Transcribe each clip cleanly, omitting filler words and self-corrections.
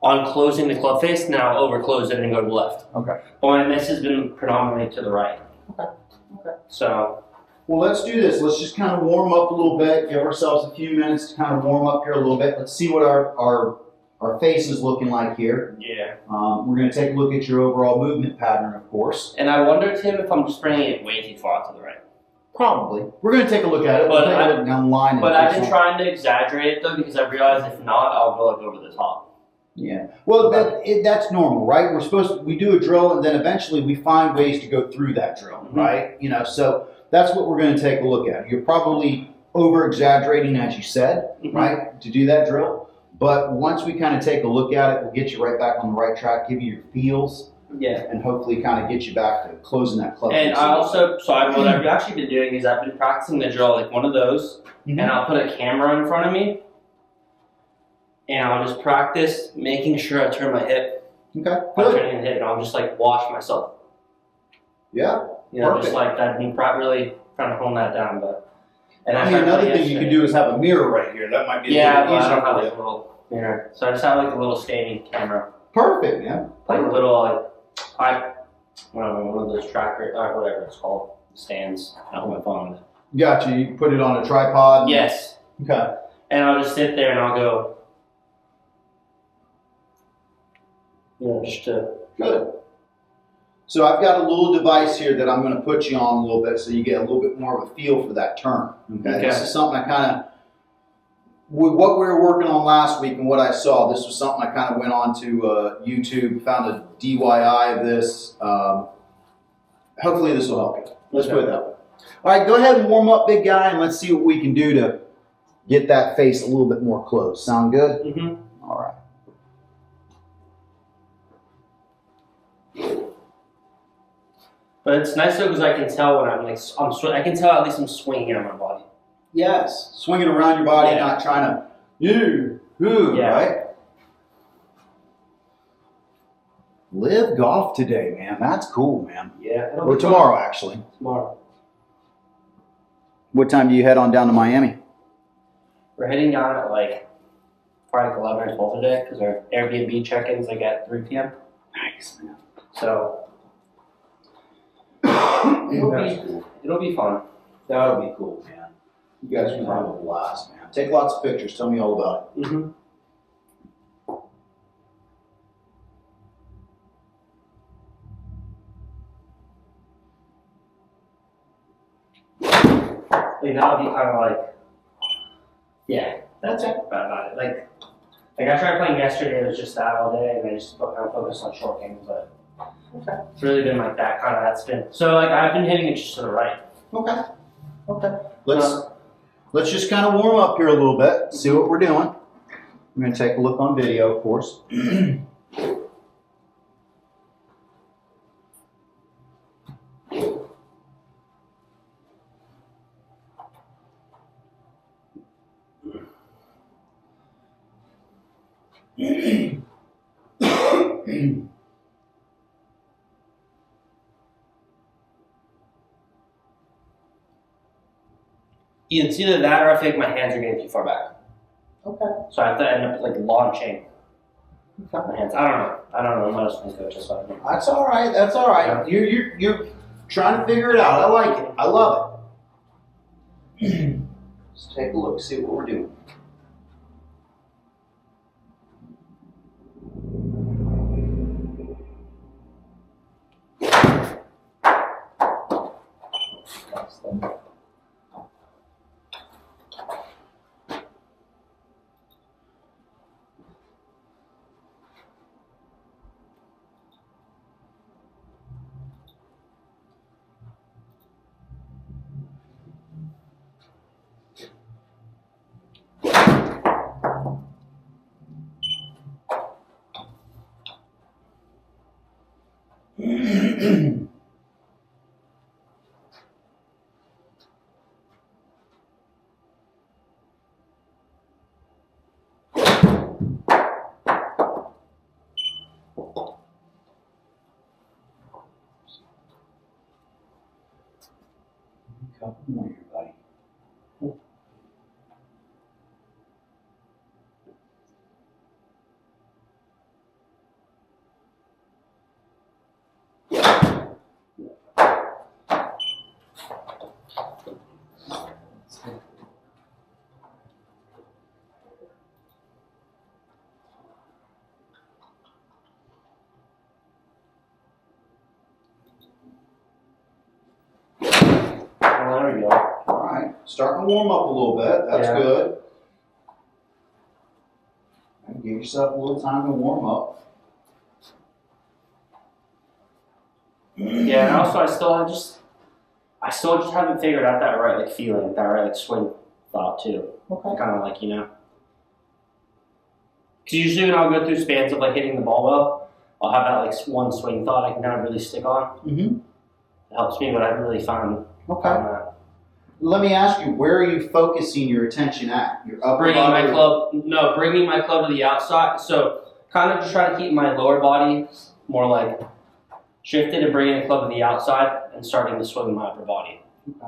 on closing the club face, now over close it and go to the left. Okay. But my miss has been predominantly to the right. Okay. Okay. So. Well, let's do this. Let's just kind of warm up a little bit. Give ourselves a few minutes to kind of warm up here a little bit. Let's see what our face is looking like here. Yeah. We're going to take a look at your overall movement pattern, of course. And I wonder, Tim, if I'm just bringing it way too far to the right. Probably. We're going to take a look at it. We'll take a look down the line. But I've been trying to exaggerate it, though, because I realized if not, I'll go like over the top. Yeah. Well, that's normal, right? We do a drill, and then eventually we find ways to go through that drill, right? You know, so that's what we're going to take a look at. You're probably over-exaggerating, as you said, right, to do that drill. But once we kind of take a look at it, we'll get you right back on the right track, give you your feels. Yeah. And hopefully kind of get you back to closing that club. And I also, what I've actually been doing is I've been practicing the drill, like one of those, and I'll put a camera in front of me, and I'll just practice making sure I turn my hip. Okay. By turning the hip, and I'll just like watch myself. Yeah. You know, just like that, me really trying to hone that down. But and I mean, another thing you could do is have a mirror right here. That might be I don't have like a little mirror, so I just have like a little standing camera. Perfect, man. Like a little one of those tracker or whatever it's called, stands. I hold my phone with it. Gotcha. You can put it on a tripod. Yes. Okay. And I'll just sit there and I'll go. You know, just to. Good. So I've got a little device here that I'm going to put you on a little bit so you get a little bit more of a feel for that turn. Okay. This is something I kind of, with what we were working on last week and what I saw, this was something I kind of went on to YouTube, found a DIY of this. Hopefully this will help you. Let's put it that way. All right, go ahead and warm up, big guy, and let's see what we can do to get that face a little bit more close. Sound good? Mm-hmm. All right. But it's nice though because I can tell when I'm like I can tell at least I'm swinging on my body. Yes, swinging around your body, not trying to right? Live golf today, man. That's cool, man. Yeah. Or tomorrow, actually. Tomorrow. What time do you head on down to Miami? We're heading down at like probably 11 or 12 today because our Airbnb check-ins like at 3 p.m. Nice, man. So it'll be fun. That'll be cool, man. You guys can have a blast, man. Take lots of pictures. Tell me all about it. Mm-hmm. Like that'll be kind of like, yeah, that's it about it. Like I tried playing yesterday. It was just that all day, and I just kind of focused on short games. But it's really been like that kind of that spin. So like I've been hitting it just to the right. Okay. Okay. Let's just kind of warm up here a little bit. See what we're doing. I'm going to take a look on video, of course. It's either that or I think my hands are getting too far back. Okay. So I have to end up like launching my hands. I don't know. I'm not a swing coach, so That's all right. That's all right. You're trying to figure it out. I like it. I love it. Let's take a look. See what we're doing. Couple more here, buddy. there we go. All right, starting to warm up a little bit. That's Yeah. good. And give yourself a little time to warm up. Yeah, and also I still just haven't figured out that right like feeling, that right like swing thought too. Okay. Kind of like, you know. Because usually when I'll go through spans of like hitting the ball well, I'll have that like one swing thought I can kind of really stick on. Mm-hmm. It helps me, but I haven't really found that. Let me ask you, where are you focusing your attention at? Your upper Bringing body? bringing my club to the outside. So kind of just try to keep my lower body more like shifted and bringing the club to the outside and starting to swing my upper body. Okay.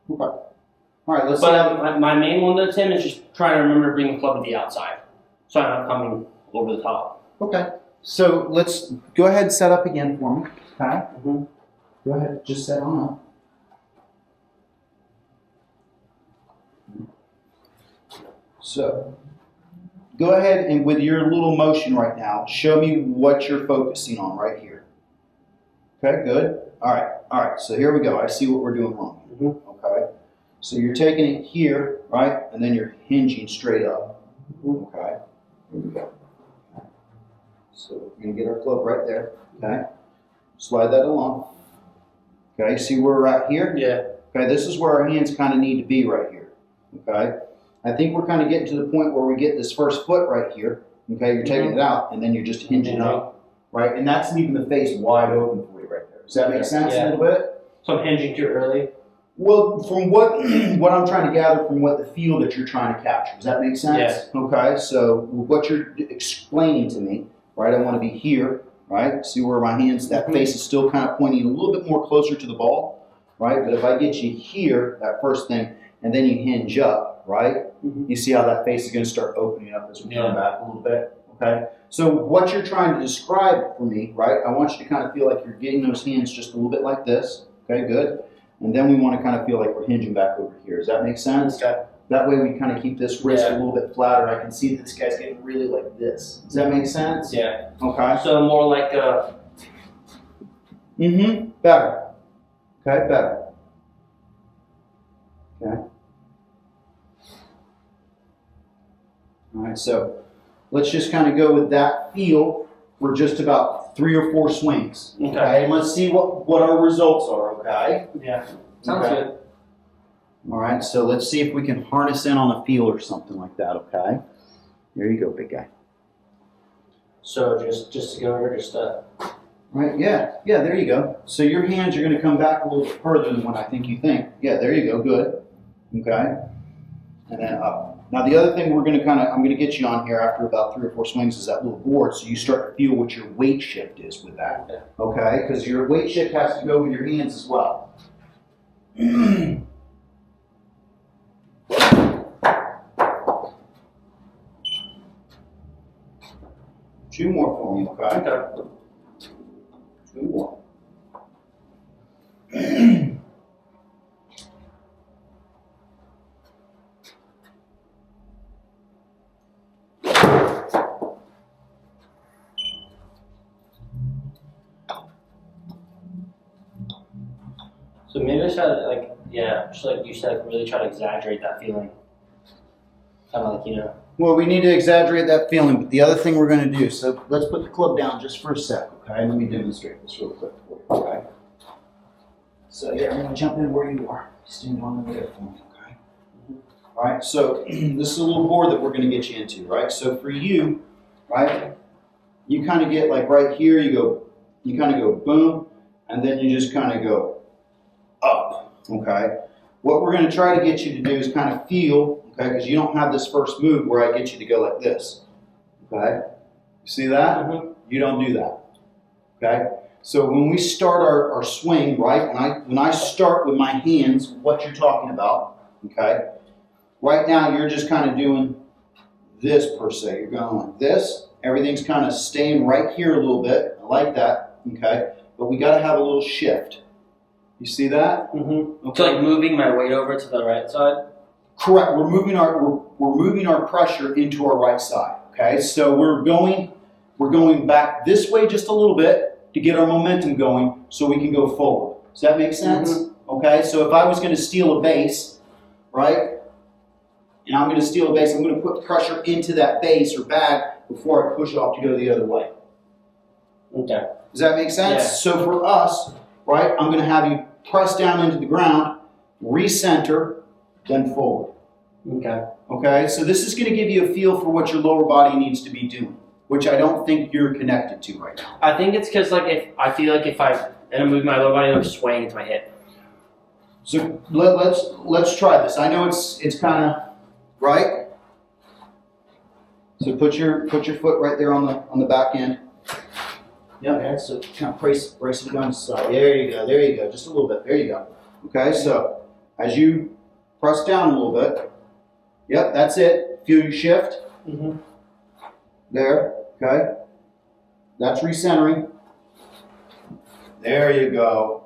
All right, let's see. But my main one though, Tim, is just trying to remember to bring the club to the outside. So I'm not coming over the top. Okay. So let's go ahead and set up again for me. Okay. Mm-hmm. Go ahead, just set on up. So, go ahead and with your little motion right now, show me what you're focusing on right here. Okay, good. All right. So here we go. I see what we're doing wrong. Mm-hmm. Okay. So you're taking it here, right, and then you're hinging straight up. Okay. Here we go. So we're gonna get our club right there. Okay. Slide that along. Okay. See where we're at here? Yeah. Okay. This is where our hands kind of need to be right here. Okay. I think we're kind of getting to the point where we get this first foot right here. Okay. You're taking it out, and then you're just hinging up, right? And that's leaving the face wide open for you right there. Does that make sense a little bit? So I'm hinging too early. Well, from what I'm trying to gather from what the feel that you're trying to capture. Does that make sense? Yes. Okay. So what you're explaining to me, right? I want to be here, right? See where my hands, that face is still kind of pointing a little bit more closer to the ball, right? But if I get you here, that first thing, and then you hinge up, right? You see how that face is going to start opening up as we turn back a little bit, okay? So what you're trying to describe for me, right? I want you to kind of feel like you're getting those hands just a little bit like this, okay? Good. And then we want to kind of feel like we're hinging back over here. Does that make sense? Okay. That way we kind of keep this wrist a little bit flatter. I can see that this guy's getting really like this. Does that make sense? Yeah. Okay. So more like a. Better. Okay, better. Okay. All right, so let's just kind of go with that feel for just about 3 or 4 swings. Okay. And let's see what our results are, okay? Yeah. Sounds Okay. good. All right, so let's see if we can harness in on a feel or something like that, okay? There you go, big guy. So just to go over, Right, yeah, there you go. So your hands are going to come back a little bit further than what I think you think. Yeah, there you go, good. Okay, and then up. Now the other thing I'm going to get you on here after about 3 or 4 swings is that little board, so you start to feel what your weight shift is with that. Okay, because your weight shift has to go with your hands as well. 2 more for me, okay? 2 more. So maybe I should just like you said, really try to exaggerate that feeling. Kind of like, Well, we need to exaggerate that feeling, but the other thing we're going to do, so let's put the club down just for a sec, okay? Let me demonstrate this real quick for you, okay? So, yeah, I'm going to jump in where you are. Stand on the there for me, okay? All right, so this is a little board that we're going to get you into, right? So for you, right, you kind of get like right here, you kind of go boom, and then you just kind of go up, okay? What we're going to try to get you to do is kind of feel, okay, because you don't have this first move where I get you to go like this, okay? You see that? You don't do that, okay? So when we start our swing, right, when I start with my hands, what you're talking about, okay? Right now you're just kind of doing this per se. You're going like this. Everything's kind of staying right here a little bit. I like that, okay? But we got to have a little shift. You see that? Okay. So like moving my weight over to the right side? Correct. We're moving our pressure into our right side. Okay. So we're going back this way just a little bit to get our momentum going, so we can go forward. Does that make sense? Okay, so if I was going to steal a base, right, and I'm going to steal a base, I'm going to put pressure into that base or bag before I push off to go the other way. Okay. Does that make sense? Yeah. So for us, right, I'm going to have you press down into the ground, recenter, then forward. Okay. Okay, so this is going to give you a feel for what your lower body needs to be doing, which I don't think you're connected to right now. I think it's because if I move my lower body, I'm swaying into my hip. So let's try this. I know it's kind of right. So put your foot right there on the back end. Yeah. Okay. So kind of brace it down the side. There you go. There you go. Just a little bit. There you go. Okay. So as you press down a little bit. Yep. That's it. Feel your shift. Mm-hmm. There. Okay. That's recentering. There you go.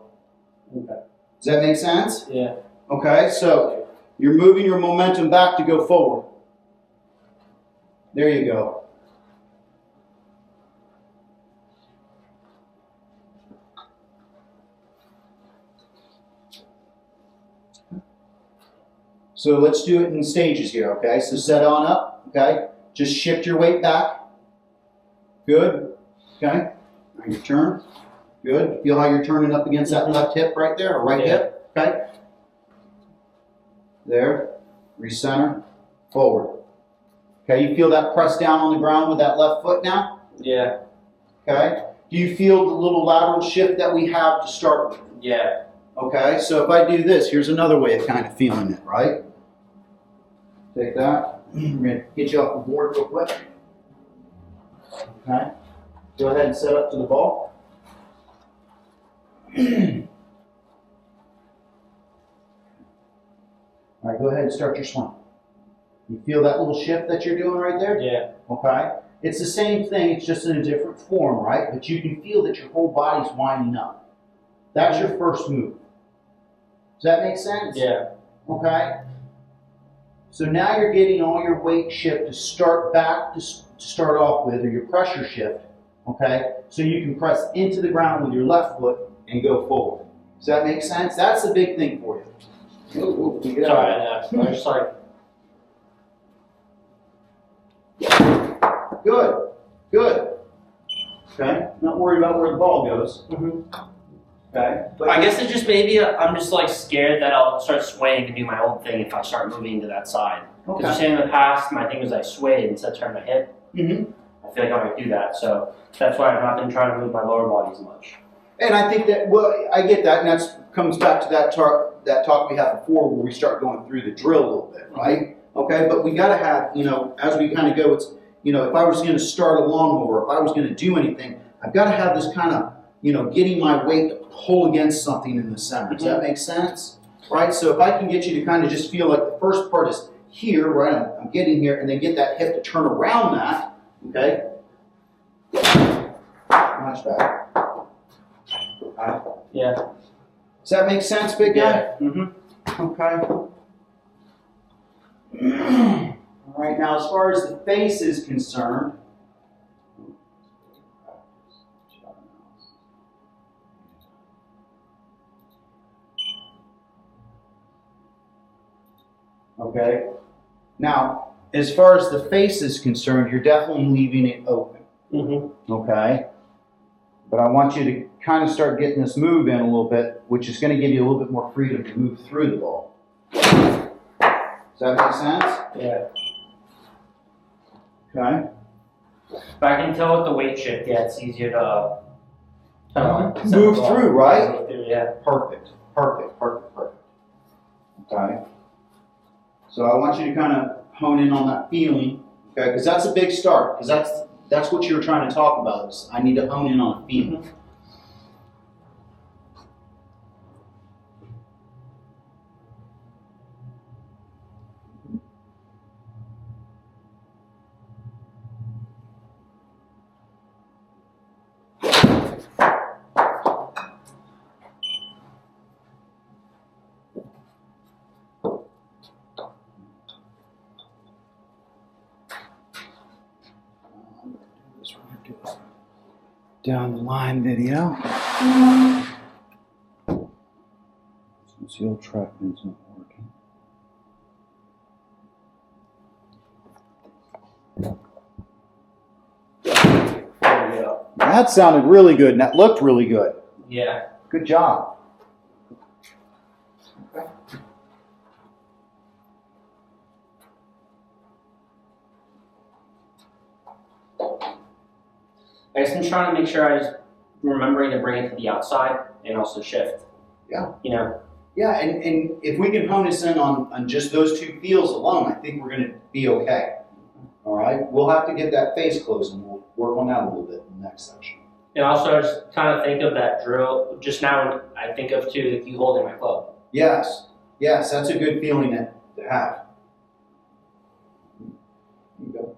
Okay. Does that make sense? Yeah. Okay, so you're moving your momentum back to go forward. There you go. So let's do it in stages here, okay? So set on up, okay? Just shift your weight back. Good, okay? Now you turn. Good. Feel how you're turning up against that left hip right there, or right hip, okay? There, recenter, forward. Okay, you feel that press down on the ground with that left foot now? Yeah. Okay. Do you feel the little lateral shift that we have to start with? Yeah. Okay, so if I do this, here's another way of kind of feeling it, right? Take that. We're going to get you off the board real quick. Okay. Go ahead and set up to the ball. All right, go ahead and start your swing. You feel that little shift that you're doing right there? Yeah. Okay. It's the same thing, it's just in a different form, right? But you can feel that your whole body's winding up. That's your first move. Does that make sense? Yeah. Okay. So now you're getting all your weight shift to start back to start off with, or your pressure shift. Okay. So you can press into the ground with your left foot and go forward. Does that make sense? That's the big thing for you. Ooh, get out. Sorry, I'm just like. Good. Good. Okay. Not worried about where the ball goes. Okay. But I guess it's just maybe I'm just like scared that I'll start swaying and do my own thing if I start moving to that side. Because you're Okay. saying in the past, my thing was I swayed instead of turning my hip. Mm-hmm. I feel like I might do that, so that's why I've not been trying to move my lower body as much. And I think that, well, I get that, and that comes back to that talk we had before where we start going through the drill a little bit, right? Okay, but we got to have, as we kind of go, it's, if I was going to start a lawnmower, if I was going to do anything, I've got to have this kind of, getting my weight to pull against something in the center. Does that make sense? Right? So if I can get you to kind of just feel like the first part is here, right? I'm getting here, and then get that hip to turn around that, okay? Much better. Yeah. Does that make sense, big guy? Yeah. Mm-hmm. Okay. All right, now as far as the face is concerned, okay. Now, as far as the face is concerned, you're definitely leaving it open. Mm-hmm. Okay. But I want you to kind of start getting this move in a little bit, which is going to give you a little bit more freedom to move through the ball. Does that make sense? Yeah. Okay. But I can tell with the weight shift, yeah, it's easier to Move through, right? Move through, yeah. Perfect. Perfect. Perfect. Perfect. Okay. So I want you to kind of hone in on that feeling, okay? Because that's a big start. Because that's what you were trying to talk about. Is I need to hone in on a feeling. Down the line video. the old TrackMan's not working. There we go. That sounded really good, and that looked really good. Yeah. Good job. Okay. I guess I'm trying to make sure I just remembering to bring it to the outside and also shift. Yeah. You know. Yeah, and if we can hone us in on just those two feels alone, I think we're going to be okay. All right? We'll have to get that face closed, and we'll work on that a little bit in the next section. And also, I just kind of think of that drill. Just now, I think of too, like you holding my club. Yes, yes, that's a good feeling to have. There you go.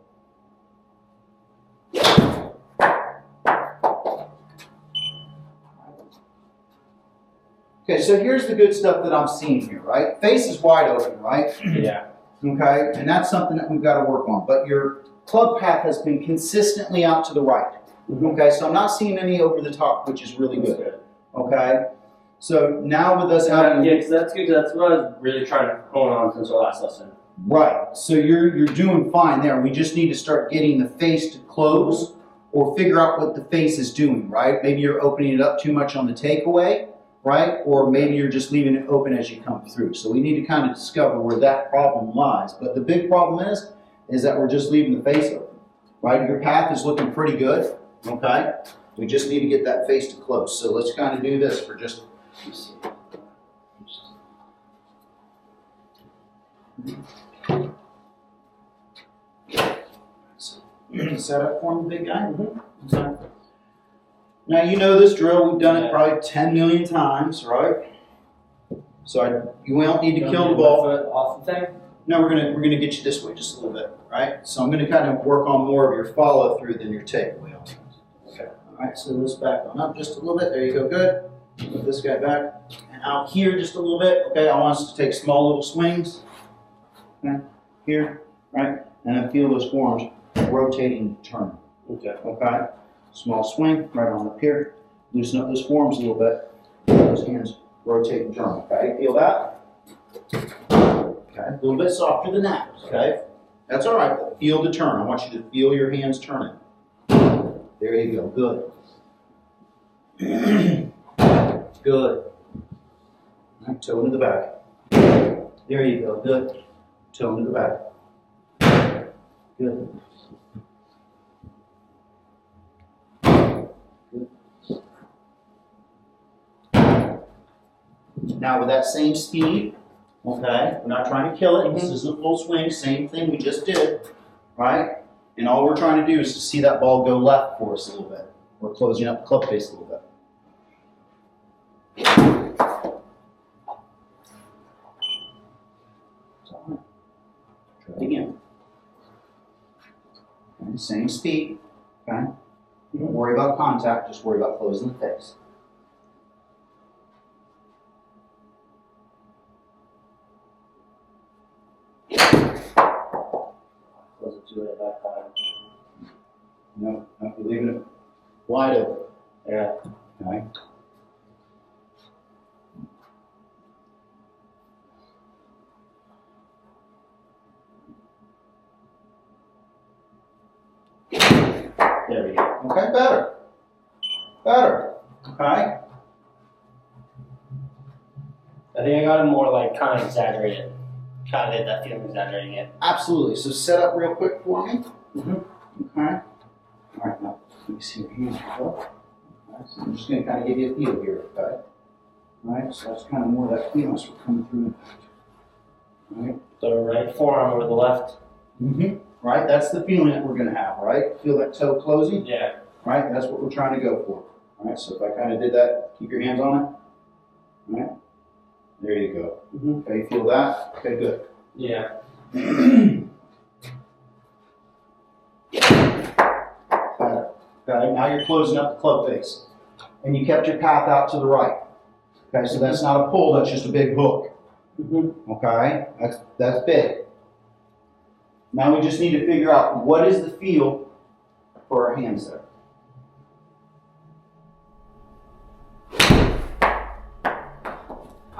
Okay, so here's the good stuff that I'm seeing here, right? Face is wide open, right? Yeah. Okay, and that's something that we've got to work on. But your club path has been consistently out to the right. Okay, so I'm not seeing any over the top, which is really good. Okay, so now with us having Yeah, because that's good. 'Cause that's what I was really trying to hone on since our last lesson. right, so you're doing fine there. We just need to start getting the face to close, or figure out what the face is doing. Right, maybe you're opening it up too much on the takeaway, right, or maybe you're just leaving it open as you come through. So we need to kind of discover where that problem lies. But the big problem is that we're just leaving the face open. Right, your path is looking pretty good. Okay, we just need to get that face to close. So let's kind of do this for just. So you can set up for me, big guy. Okay. Now you know this drill. We've done it probably 10 million times, right? So you won't need to kill the ball. Off the thing. No, we're gonna get you this way just a little bit, right? So I'm gonna kind of work on more of your follow through than your takeaway. Okay. All right. So let's back on up just a little bit. There you go. Good. Move this guy back and out here just a little bit. Okay. I want us to take small little swings. Okay. Here, right, and then feel those forms rotating, turn. Okay. Okay. Small swing right on up here. Loosen up those forms a little bit. Those hands rotate and turn. Okay. Feel that. Okay, a little bit softer than that, okay? That's all right, but feel the turn. I want you to feel your hands turning. There you go, good. Good. All right, toe into the back. There you go, good. Toe into the back. Good. Good. Now with that same speed, okay, we're not trying to kill it. This isn't full swing. Same thing we just did, right? And all we're trying to do is to see that ball go left for us a little bit. We're closing up the club face a little bit. Try it again. Okay, same speed. Okay. Don't worry about contact. Just worry about closing the face. No, you're leaving it wide open. Yeah. Okay. There we go. Okay, better. Better. Okay. I think I got it more like kind of exaggerated. Kind of get that feeling exaggerating it. Absolutely. So set up real quick for me. Mm-hmm. Okay. All right, now let me see your hands. Okay, so I'm just going to kind of give you a feel here, okay? All right, so that's kind of more of that feel as we're coming through. All right. The right forearm over the left. Mm-hmm. Right, that's the feeling that we're going to have, right? Feel that toe closing? Yeah. Right, that's what we're trying to go for. All right, so if I kind of did that, keep your hands on it. All right, there you go. Mm-hmm. Okay, you feel that? Okay, good. Yeah. Okay, now you're closing up the club face. And you kept your path out to the right. Okay, so that's not a pull, that's just a big hook. Mm-hmm. Okay, that's big. Now we just need to figure out what is the feel for our hands there.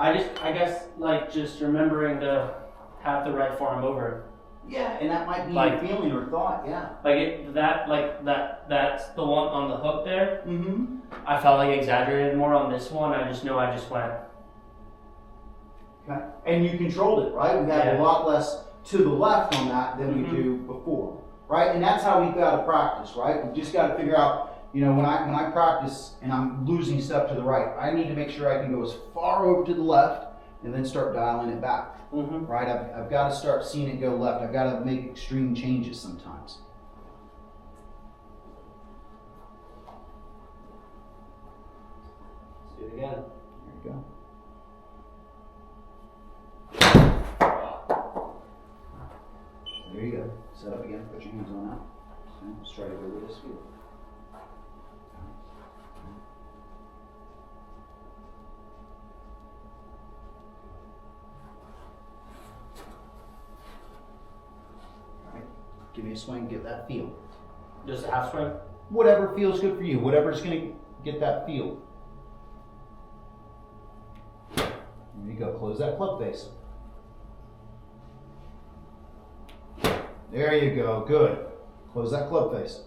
I guess, like, just remembering to have the right forearm over. Yeah, and that might be Like- your feeling or thought, yeah. That's the one on the hook there. Mm-hmm. I felt like exaggerated more on this one. I just know I just went. Okay. And you controlled it, right? We have Yeah. a lot less to the left on that than we Mhm. do before, right? And that's how we've got to practice, right? We've just got to figure out, when I practice and I'm losing stuff to the right, I need to make sure I can go as far over to the left and then start dialing it back, Mm-hmm. right? I've got to start seeing it go left. I've got to make extreme changes sometimes. Let's do it again. There you go. There you go. Set up again. Put your hands on that. Okay, let's try to go with this field. All right. Give me a swing. Get that feel. Just a half swing. Whatever feels good for you. Whatever's going to get that feel. There you go. Close that club face. There you go. Good. Close that club face.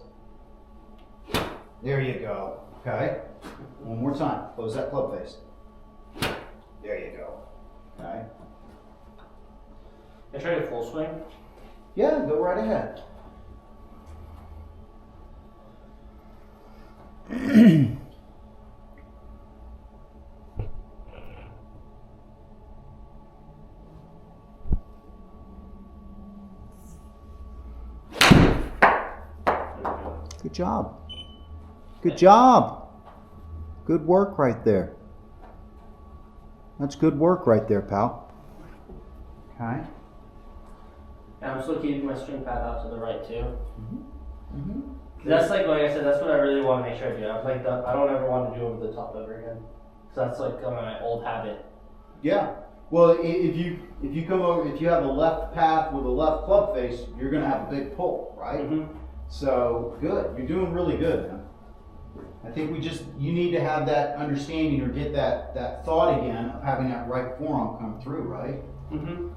There you go. Okay. One more time. Close that club face. There you go. Okay. I tried a full swing. Yeah, go right ahead. Good job. Good job. Good work right there. That's good work right there, pal. Okay. And I'm still keeping my string path out to the right too. Mm-hmm. That's like I said, that's what I really want to make sure I do. I don't ever want to do over the top ever again. So that's like my old habit. Yeah. Well, if you come over, if you have a left path with a left club face, you're going to have a big pull, right? Mm-hmm. So good. You're doing really good, man. I think you need to have that understanding or get that thought again of having that right forearm come through, right? Mm-hmm.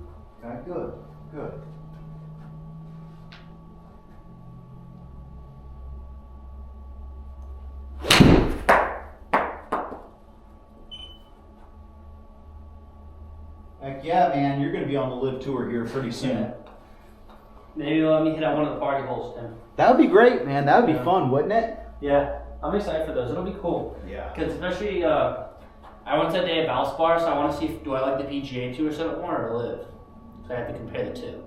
Okay, good, good. Heck yeah, man, you're going to be on the live tour here pretty soon. Yeah. Maybe let me hit out one of the party holes, Tim. That would be great, man. That would be Yeah. fun, wouldn't it? Yeah, I'm excited for those. It'll be cool. Yeah. Because especially, I went to a day of Valspar, so I want to see do I like the PGA Tour setup more or Live. So I have to compare the two.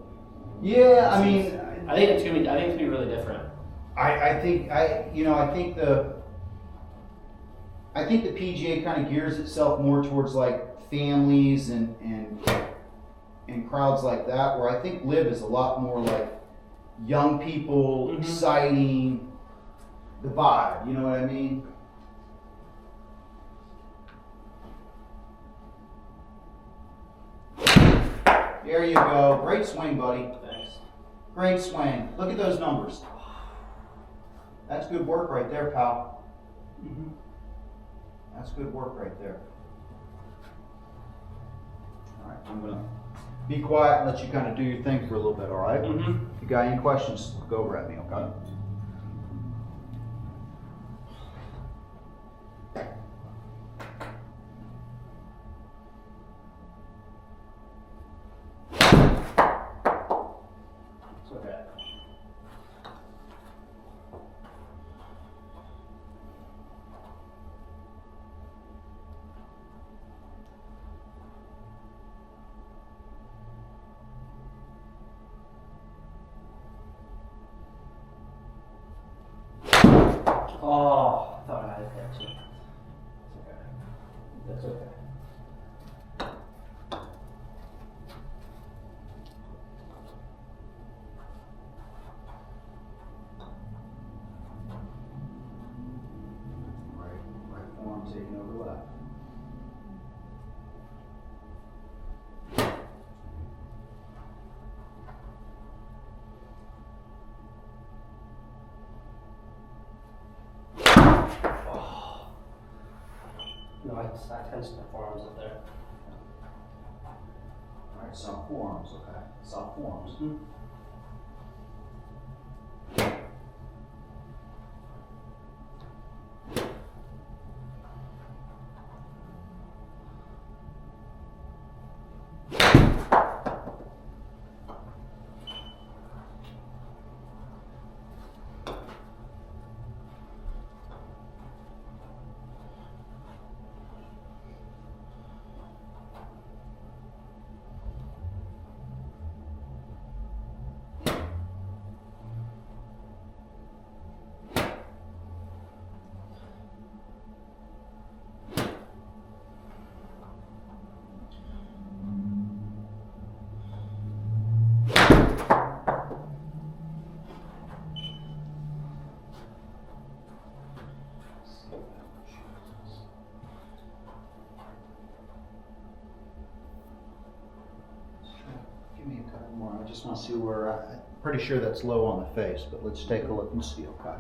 Yeah, I mean, I think it's gonna be really different. I think the PGA kind of gears itself more towards like families and crowds like that, where I think Live is a lot more like young people, Mhm. exciting, the vibe. You know what I mean? There you go. Great swing, buddy. Thanks. Great swing. Look at those numbers. That's good work right there, pal. Mm-hmm. That's good work right there. All right, I'm gonna be quiet and let you kind of do your thing for a little bit, all right? Mm-hmm. If you got any questions, go over at me, okay? It's okay. Oh, I thought I had it there too. It's okay. That's okay. Right forearm taking over left. No, I tense my forearms up there. soft forearms, okay? Soft forearms. Give me a couple more. I just want to see where I'm pretty sure that's low on the face, but let's take a look and see, okay?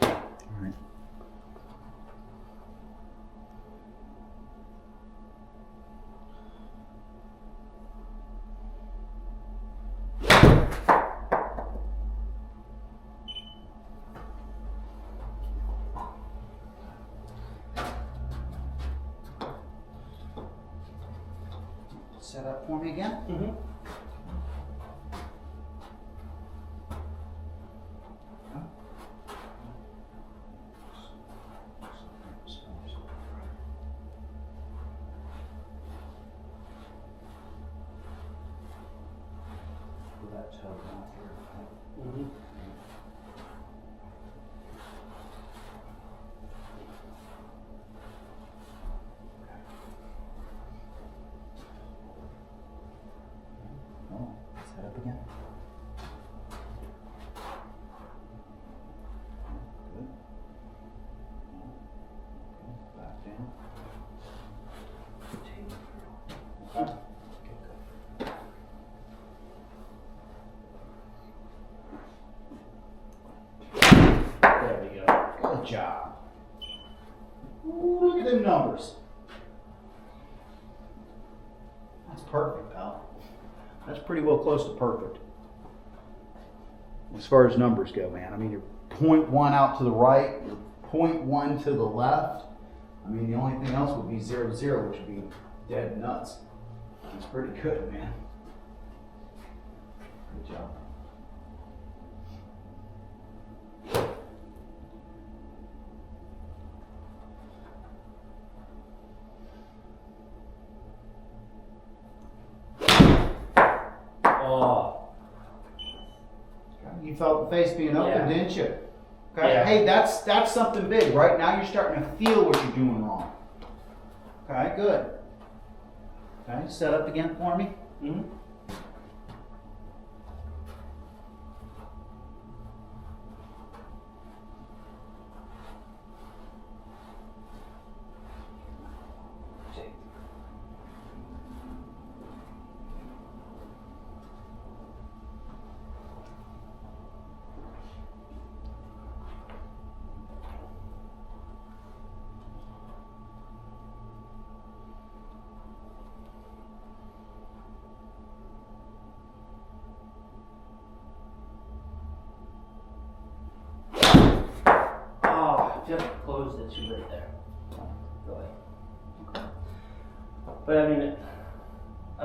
All right. Set up for me again. Pull that toe down here. Oh, set up again. Good. Back down. Okay. Good. There we go. Good job. Ooh, look at them numbers. That's perfect, pal. That's pretty well close to perfect. As far as numbers go, man. I mean, you're 0.1 out to the right, you're 0.1 to the left. I mean, the only thing else would be 0, 0, which would be dead nuts. That's pretty good, man. Good job. Oh, You felt the face being open, Yeah. didn't you? Okay. Yeah. Hey, that's something big. Right now, you're starting to feel what you're doing wrong. Okay, good. Okay, set up again for me. I feel like I closed it too late there. Really. But I mean,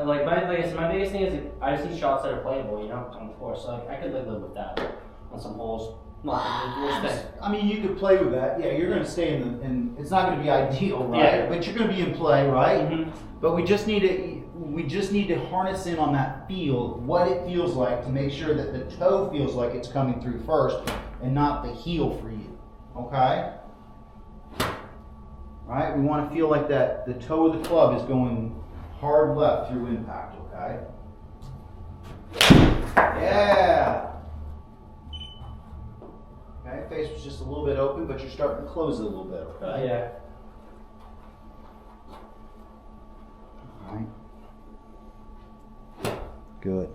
like I said, my biggest thing is like, I just need shots that are playable, you know, on the floor. So like, I could live with that on some holes. I mean, you could play with that. Yeah, you're going to stay in it's not going to be ideal, right? Yeah. But you're going to be in play, right? Mm-hmm. But we just need to harness in on that feel, what it feels like, to make sure that the toe feels like it's coming through first, and not the heel for you. Okay? Right? We want to feel like that the toe of the club is going hard left through impact. Okay? Yeah. Okay, face was just a little bit open, but you're starting to close it a little bit, okay? Yeah. All right. Good.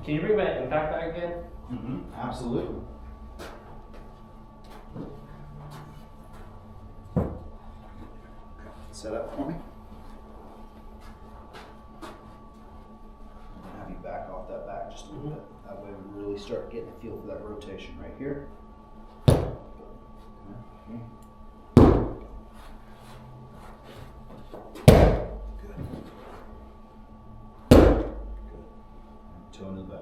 Can you bring my impact back again? Absolutely. Set up for me. I'll have you back off that back just a little bit. That way we really start getting a feel for that rotation right here. Okay. Good. Good. Toe in the back.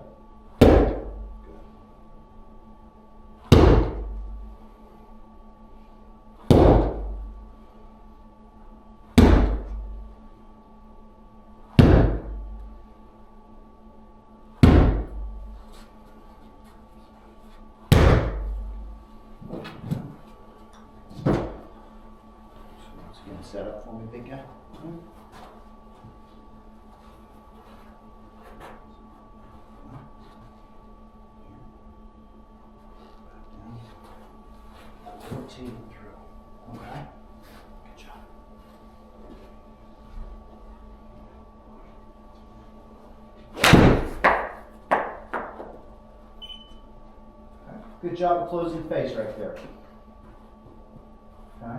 Set up for me, big guy. Rotating through. Okay. Good job. Okay. Good job of closing face right there. Okay.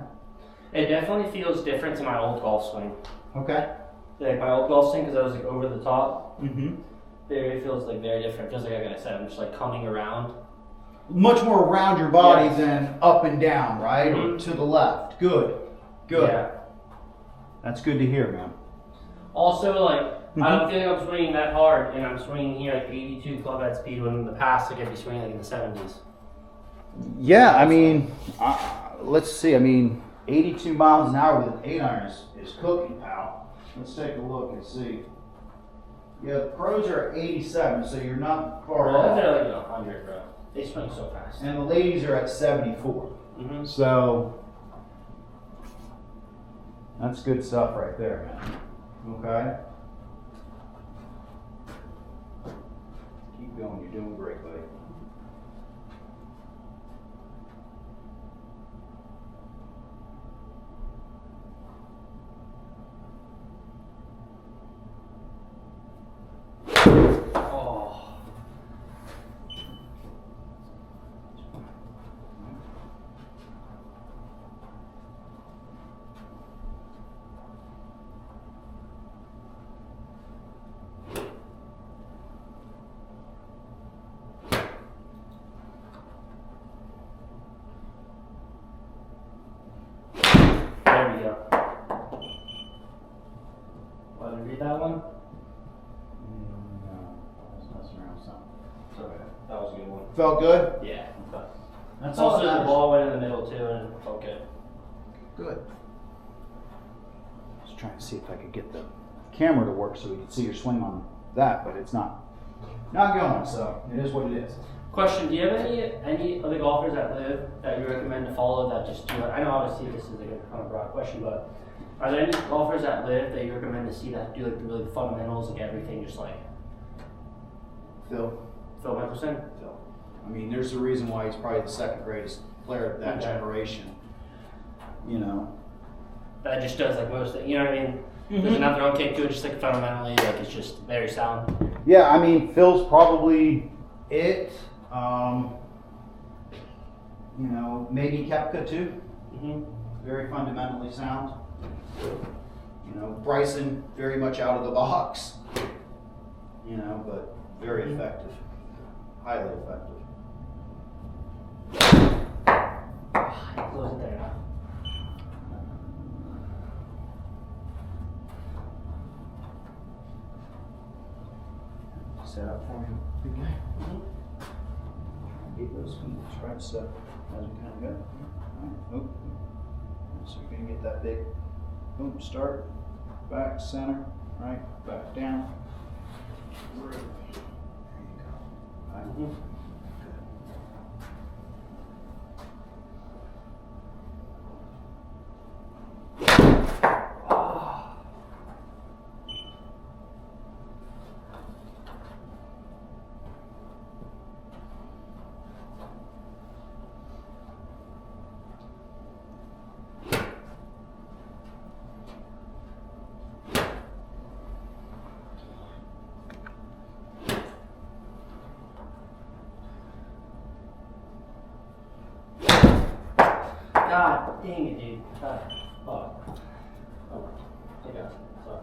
It definitely feels different to my old golf swing. Okay. Like my old golf swing, because I was like over the top. Mm-hmm. It feels like very different. Feels like I said, I'm just like coming around. Much more around your body Yes. than up and down, right? Or to the left. Good. Good. Yeah. That's good to hear, man. Also, like I don't feel like I'm swinging that hard, and I'm swinging here like 82 club head speed. When in the past, I could be swinging like in the 70s. Yeah, I mean, let's see. I mean, 82 miles an hour with an 8-iron is cooking, pal. Let's take a look and see. Yeah, the pros are at 87, so you're not far Bro, off. they're like 100, bro. They swing so fast. And the ladies are at 74. Mm-hmm. So that's good stuff right there, man. Okay. Keep going. You're doing great, buddy. Oh. There we go. Want to read that one? No, I was messing around with something. It's okay. That was a good one. Felt good? Yeah. That's all Also, that the matters. ball went in the middle too, and it felt good. Good. Just trying to see if I could get the camera to work so we can see your swing on that, but it's not going, so it is what it is. Question: do you have any other golfers that live that you recommend to follow that just do it? I know obviously this is like a kind of broad question, but are there any golfers that live that you recommend to see that do like the really fundamentals, like everything, just like Phil. Phil Mickelson? Phil. I mean, there's a reason why he's probably the second greatest player of that Okay. generation. You know. That just does like most things, you know what I mean? There's another own kick to it, just like fundamentally, like it's just very sound. Yeah, I mean, Phil's probably it. You know, maybe Koepka too. Mm-hmm. Very fundamentally sound. You know, Bryson very much out of the box. You know, but very effective, highly effective. Close it there now. Set up for me, big guy. Get those feet right set as we kind of go. Alright, oh. So you're gonna get that big boom start, back, center, right, back down. There you go. Alright. Good. God dang it, dude. Fuck. Oh. Take out. Sorry.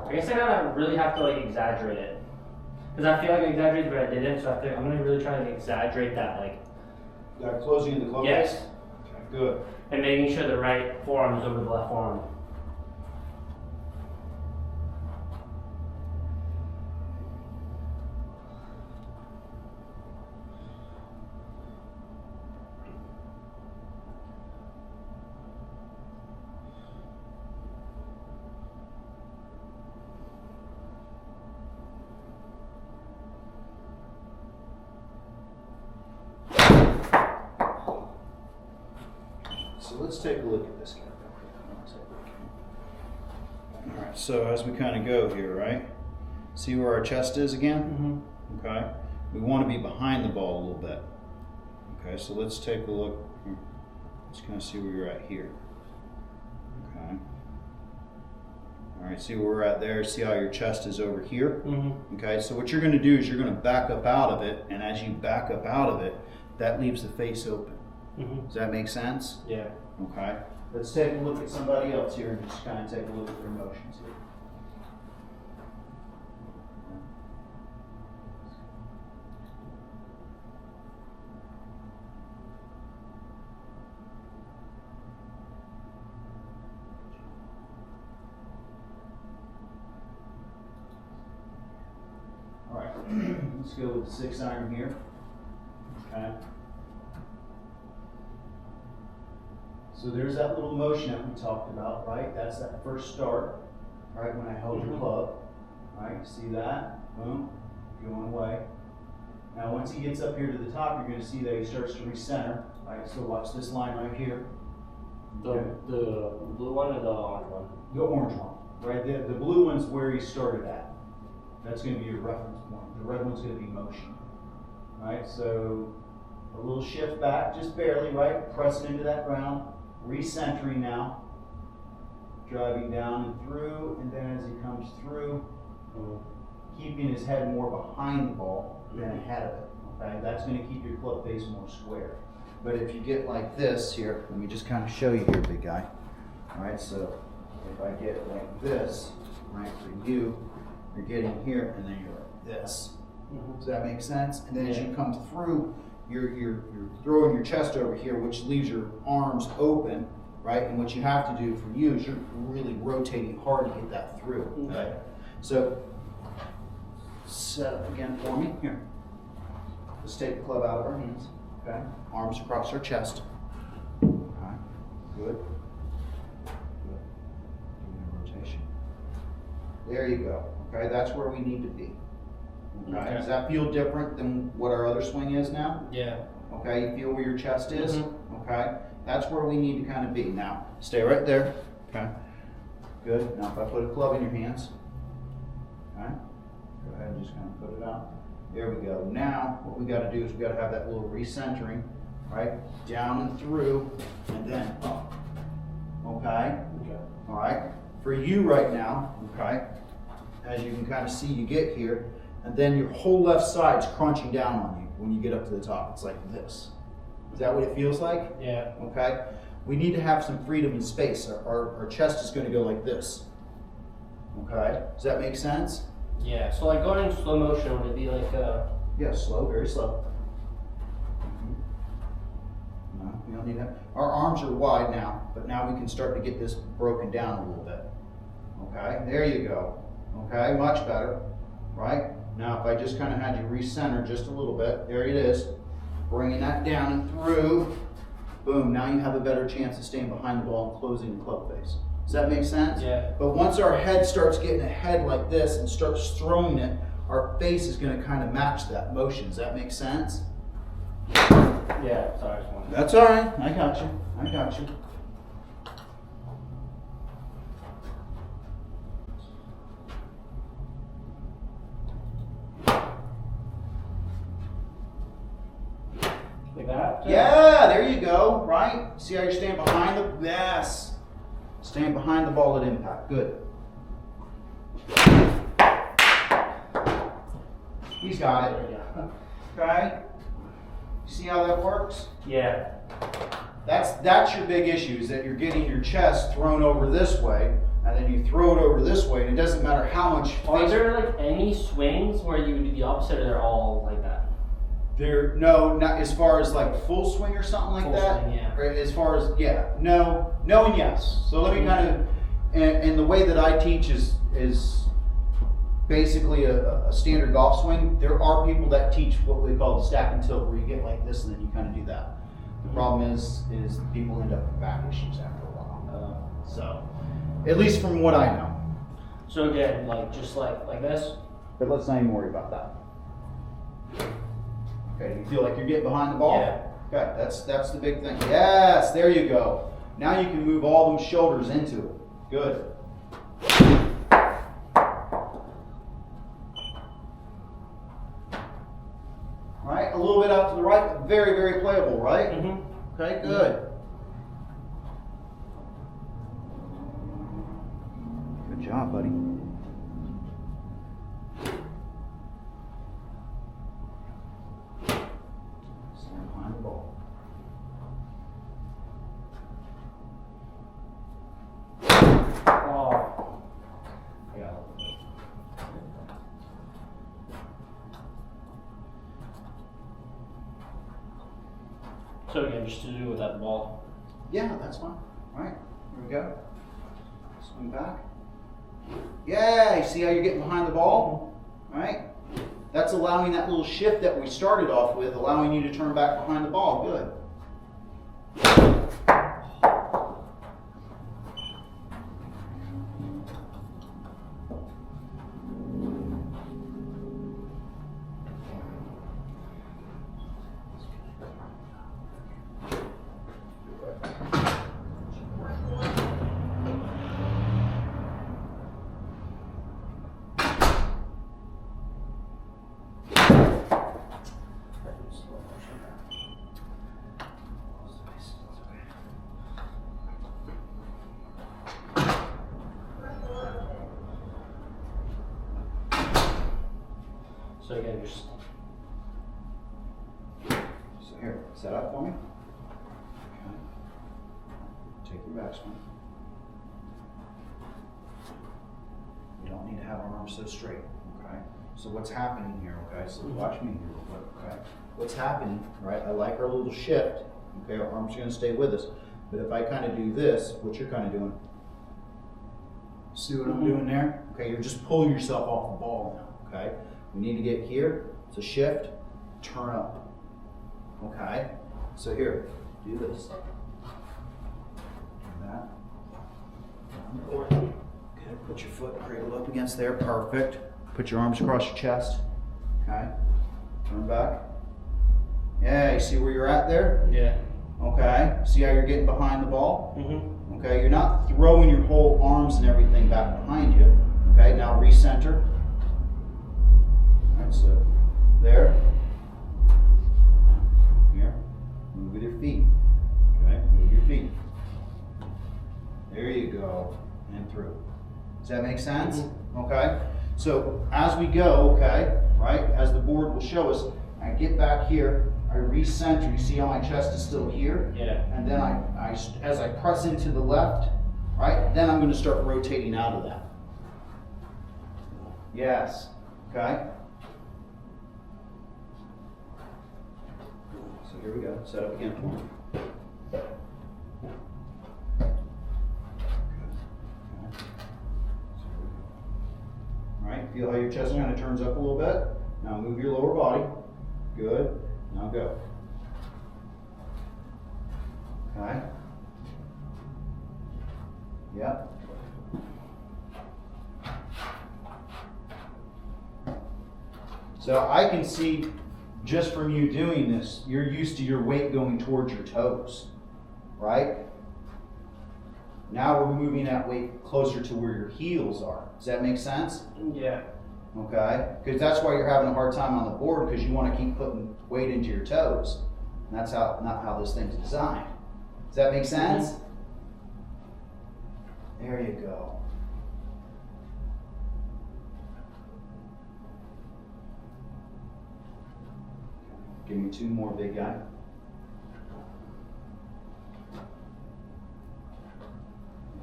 I guess I gotta really have to like exaggerate it. Because I feel like I exaggerated, but I didn't, so I'm gonna really try to exaggerate that, like. That closing in the club Yes. face? Okay, good. And making sure the right forearm is over the left forearm. So let's take a look at this guy. All right, so as we kind of go here, right? See where our chest is again? Okay. We want to be behind the ball a little bit. Okay, so let's take a look. Let's kind of see where you're at here. Okay. All right, see where we're at there. See how your chest is over here? Okay, so what you're going to do is you're going to back up out of it, and as you back up out of it, that leaves the face open. Does that make sense? Yeah. Okay. Let's take a look at somebody else here and just kind of take a look at their motions here. All right. Let's go with the 6-iron here. Okay. So there's that little motion that we talked about, right? That's that first start, right? When I held your club, right? See that? Boom, going away. Now once he gets up here to the top, you're going to see that he starts to recenter, right? So watch this line right here. The blue one or the orange one? The orange one, right? The blue one's where he started at. That's going to be your reference point. The red one's going to be motion, right? So a little shift back, just barely, right? Pressing into that ground. Recentering now, driving down and through, and then as he comes through, keeping his head more behind the ball than ahead of it. Okay, that's going to keep your club face more square. But if you get like this here, let me just kind of show you here, big guy. All right, so if I get like this, right, for you, you're getting here, and then you're like this. Does that make sense? And then as you come through, you're throwing your chest over here, which leaves your arms open, right? And what you have to do for you is you're really rotating hard to get that through. Okay. So set up again for me. Here. Let's take the club out of our hands. Okay. Arms across our chest. Okay. Good. Good. Rotation. There you go. Okay. That's where we need to be. Okay. Does that feel different than what our other swing is now? Yeah. Okay, you feel where your chest is? Okay, that's where we need to kind of be. Now, stay right there. Okay, good. Now, if I put a club in your hands, okay, go ahead and just kind of put it out. There we go. Now, what we got to do is we got to have that little recentering, right? Down and through, and then up. Okay? Okay. All right? For you right now, okay, as you can kind of see, you get here, and then your whole left side's crunching down on you when you get up to the top. It's like this. Is that what it feels like? Yeah. Okay. We need to have some freedom and space. Our chest is going to go like this. Okay. Does that make sense? Yeah. So like going in slow motion, would it be like Yeah, slow, very slow. No, we don't need that. Our arms are wide now, but now we can start to get this broken down a little bit. Okay, there you go. Okay, much better, right? Now if I just kind of had you recenter just a little bit, there it is. Bringing that down and through, boom, now you have a better chance of staying behind the ball and closing the club face. Does that make sense? Yeah. But once our head starts getting ahead like this and starts throwing it, our face is going to kind of match that motion. Does that make sense? Yeah. Sorry. I just wanted That's all right. I got you. I got you. See how you're staying behind the, yes. Staying behind the ball at impact, good. He's got it. There we go. Okay. See how that works? Yeah. That's your big issue, is that you're getting your chest thrown over this way, and then you throw it over this way, and it doesn't matter how much. Are there like any swings where you do the opposite, or they're all like that? No, not as far as like full swing or something like Full that. swing, yeah. Right, as far as no and yes. So let me kind of, and the way that I teach is basically a standard golf swing. There are people that teach what we call the stack and tilt, where you get like this and then you kind of do that. The problem is people end up with back issues after a while. So, at least from what I know. So again, like just like this. But let's not even worry about that. Okay, you feel like you're getting behind the ball? Yeah. Okay, that's the big thing. Yes, there you go. Now you can move all them shoulders into it. Good. All right, a little bit out to the right, but very, very playable, right? Mm-hmm. Okay, good. Good job, buddy. Stand behind the ball. Oh. Yeah. So again, just to do without the ball. Yeah, that's fine. All right, here we go. Swing back. Yeah, you see how you're getting behind the ball? All right? That's allowing that little shift that we started off with, allowing you to turn back behind the ball. Good. So again, just So here, set up for me. Okay. Take your backswing. You don't need to have our arms so straight, okay? So what's happening here, okay? So watch me here real quick, okay? What's happening, right? I like our little shift, okay? Our arms are gonna stay with us. But if I kind of do this, what you're kind of doing, see what I'm doing there? Okay, you're just pulling yourself off the ball now, okay? We need to get here, it's a shift, turn up, okay? So here, do this. Do that. Good, put your foot cradled up against there, perfect. Put your arms across your chest, okay? Turn back. Yeah, you see where you're at there? yeah. Okay, see how you're getting behind the ball? Mm-hmm. Okay, you're not throwing your whole arms and everything back behind you. Okay, now recenter. All right, so there. Here. Move with your feet. Okay, move your feet. There you go. And through. Does that make sense? Mm-hmm. Okay, so as we go, okay, right, as the board will show us, I get back here, I recenter. You see how my chest is still here? Yeah. And then as I press into the left, right, then I'm going to start rotating out of that. Yes. Okay. So here we go. Set up again for me. All right. Feel how your chest kind of turns up a little bit. Now move your lower body. Good. Now go. Okay. Yep. So I can see just from you doing this, you're used to your weight going towards your toes, right? Now we're moving that weight closer to where your heels are. Does that make sense? Yeah. Okay, because that's why you're having a hard time on the board, because you want to keep putting weight into your toes. And that's not how this thing's designed. Does Does that make sense? There you go. Give me 2 more, big guy.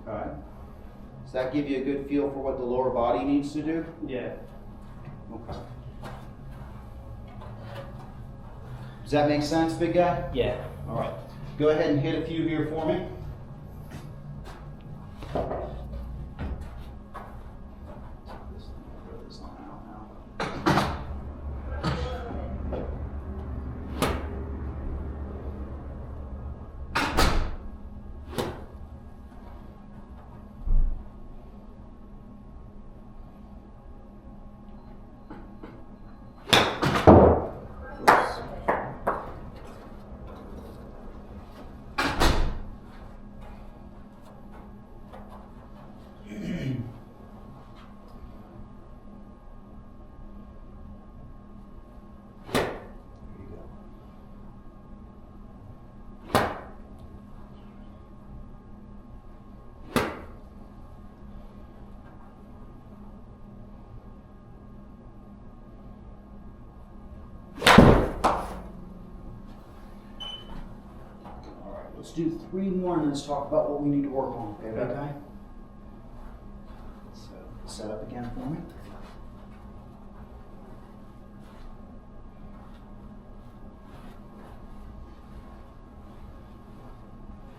Okay. Does that give you a good feel for what the lower body needs to do? Yeah. Okay. Does that make sense, big guy? Yeah. All right. Go ahead and hit a few here for me. Let's do 3 more and let's talk about what we need to work on. Okay, okay? So, set up again for me.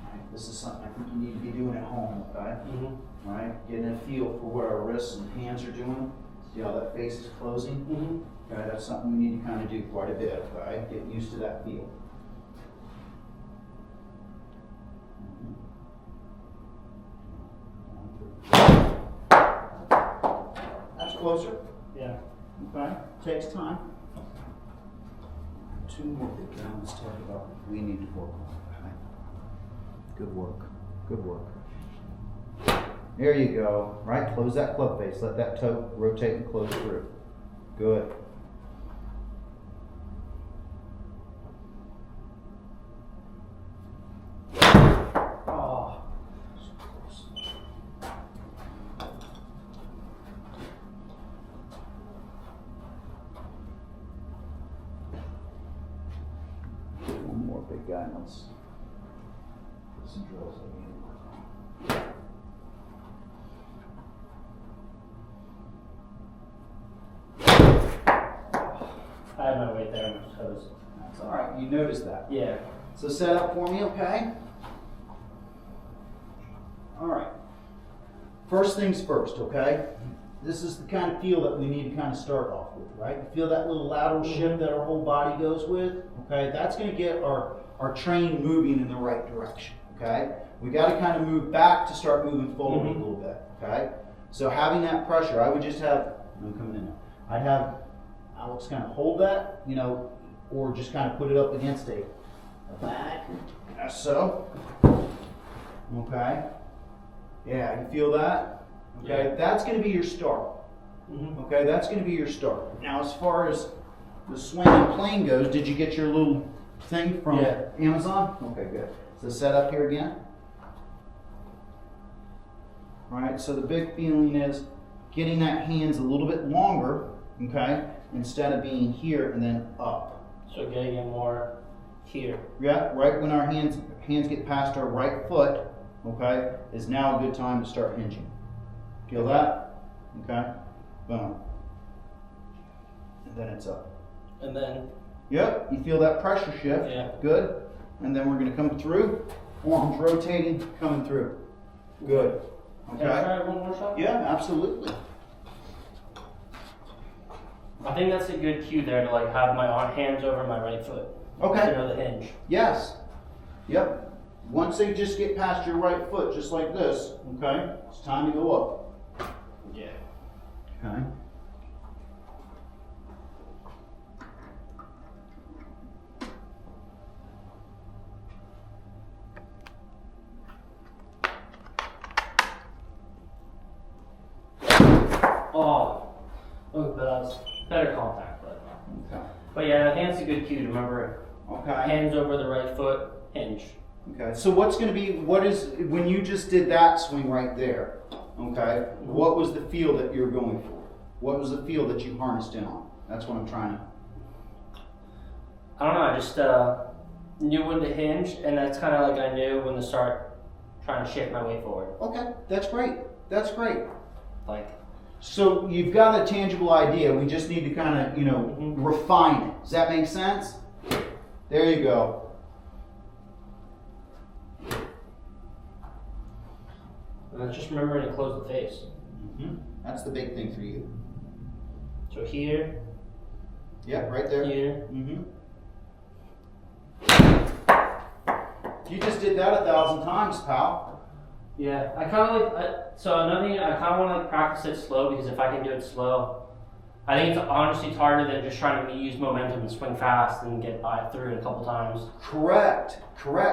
Alright, this is something I think you need to be doing at home, okay? Mm-hmm. Alright, getting a feel for what our wrists and hands are doing. See how that face is closing? Mm-hmm. Okay, that's something we need to kind of do quite a bit, okay? Get used to that feel. That's closer. Yeah. Okay, takes time. 2 more big guys. Let's talk about what we need to work on. Okay? Good work. Good work. There you go. Right, close that club face. Let that toe rotate and close through. Good. Oh. One more big guy. Let's put some drills that we need to work on. I had my weight there on my toes. That's all right. You noticed that. Yeah. So set up for me, okay? All right. First things first, okay? This is the kind of feel that we need to kind of start off with, right? You feel that little lateral shift that our whole body goes with, okay? That's going to get our train moving in the right direction, okay? We got to kind of move back to start moving forward a little bit, okay? So having that pressure, I would just have, I'm coming in now. I'd have Alex kind of hold that, you know, or just kind of put it up against a back, as so. Okay. Yeah, you feel that? Okay, Yeah. that's going to be your start. Mm-hmm. Okay, that's going to be your start. Now, as far as the swinging plane goes, did you get your little thing from Amazon? Okay, good. So set up here again. All right, so the big feeling is getting that hands a little bit longer, okay, instead of being here and then up. So getting it more here. Yeah, right when our hands get past our right foot, okay, is now a good time to start hinging. Feel that? Okay, boom. And then it's up. And then, Yep, you feel that pressure shift. yeah. Good. And then we're going to come through, arms rotating, coming through. Good. Can I Okay? try one more shot? Yeah, absolutely. I think that's a good cue there to like have my hands over my right foot. Okay. You know, the hinge. Yes. Yep. Once they just get past your right foot, just like this, okay, it's time to go up. Yeah. Okay. Oh, look, that was better contact, Okay. but yeah, I think that's a good cue to remember. Okay. Hands over the right foot, hinge. Okay, so when you just did that swing right there, okay, what was the feel that you're going for? What was the feel that you harnessed in on? That's what I'm trying to. I don't know, I just knew when to hinge, and that's kind of like I knew when to start trying to shift my way forward. Okay, that's great. That's great. Like, so you've got a tangible idea. We just need to kind of, refine it. Does that make sense? There you go. and then just remembering to close the face. That's the big thing for you. So here, Yeah, right there. here. You just did that 1,000 times, pal. Yeah, I kind of like, so another thing, I kind of want to like practice it slow, because if I can do it slow, I think it's honestly harder than just trying to use momentum and swing fast and get by through it a couple times. Correct.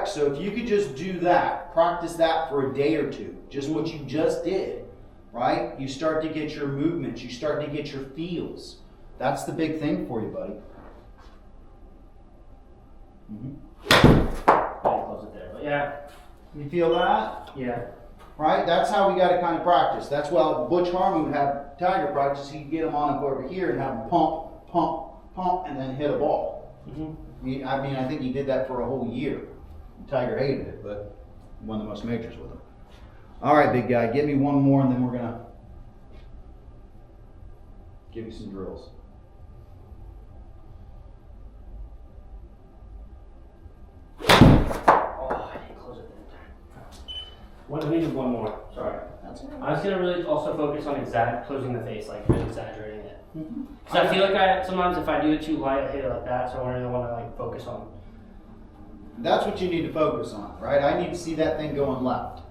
So if you could just do that, practice that for a day or two, just what you just did, right? You start to get your movements, you start to get your feels. That's the big thing for you, buddy. I'll close it there, but yeah. You feel that? Yeah. Right? That's how we got to kind of practice. That's why Butch Harmon would have Tiger practice. He'd get him on up over here and have him pump, pump, pump, and then hit a ball. I think he did that for a whole year. Tiger hated it, but won the most majors with him. All right, big guy, get me one more, and then we're going to give you some drills. We need one more. Sorry. I was gonna really also focus on closing the face, like really exaggerating it. So I feel like sometimes if I do it too light, I hit it like that. So I really want to like focus on. That's what you need to focus on, right? I need to see that thing going left.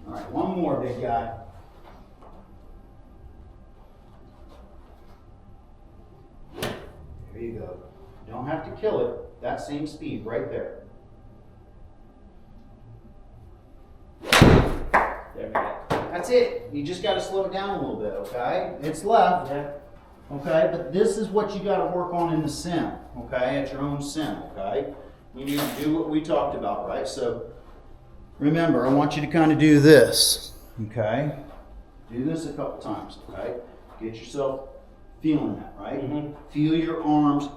All right, one more, big guy. There you go. You don't have to kill it. That same speed right there. There we go. That's it. You just got to slow it down a little bit, okay? It's left, Yeah. okay? But this is what you got to work on in the sim, okay? At your own sim, okay? You need to do what we talked about, right? So remember, I want you to kind of do this, okay? Do this a couple times, okay? Get yourself feeling that, right? Feel your arms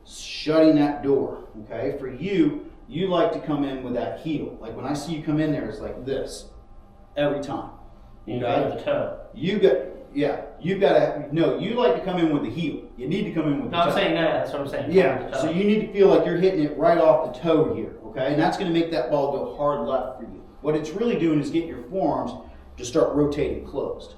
shutting that door, okay? For you, you like to come in with that heel. Like when I see you come in there, it's like this every time. You got the toe. You like to come in with the heel. You need to come in with the toe. No, I'm saying that. That's what I'm saying. Yeah, so you need to feel like you're hitting it right off the toe here, okay? And that's going to make that ball go hard left for you. What it's really doing is getting your forearms to start rotating closed,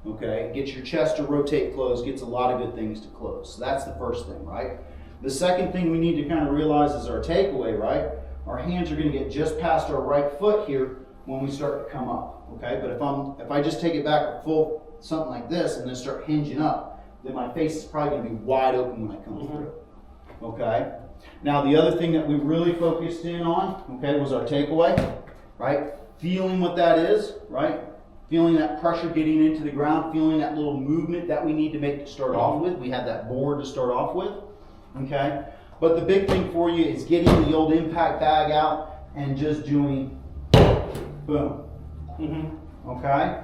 okay? Get your chest to rotate closed, gets a lot of good things to close. So that's the first thing, right? The second thing we need to kind of realize is our takeaway, right? Our hands are going to get just past our right foot here when we start to come up, okay? But if I just take it back a full something like this and then start hinging up, then my face is probably going to be wide open when I come through, okay? Now the other thing that we really focused in on, okay, was our takeaway, right? Feeling what that is, right? Feeling that pressure getting into the ground, feeling that little movement that we need to make to start off with. We had that board to start off with, okay? But the big thing for you is getting the old impact bag out and just doing boom, okay?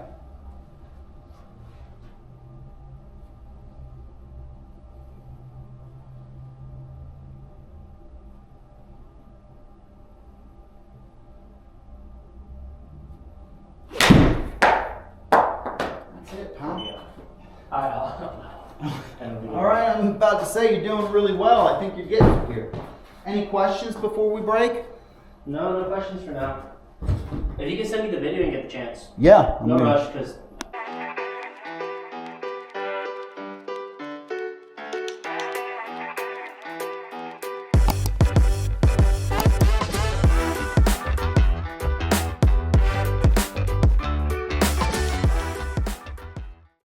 All right, I'm about to say you're doing really well. I think you're getting here. Any questions before we break? No questions for now. If you can send me the video and get the chance. Yeah. No rush, because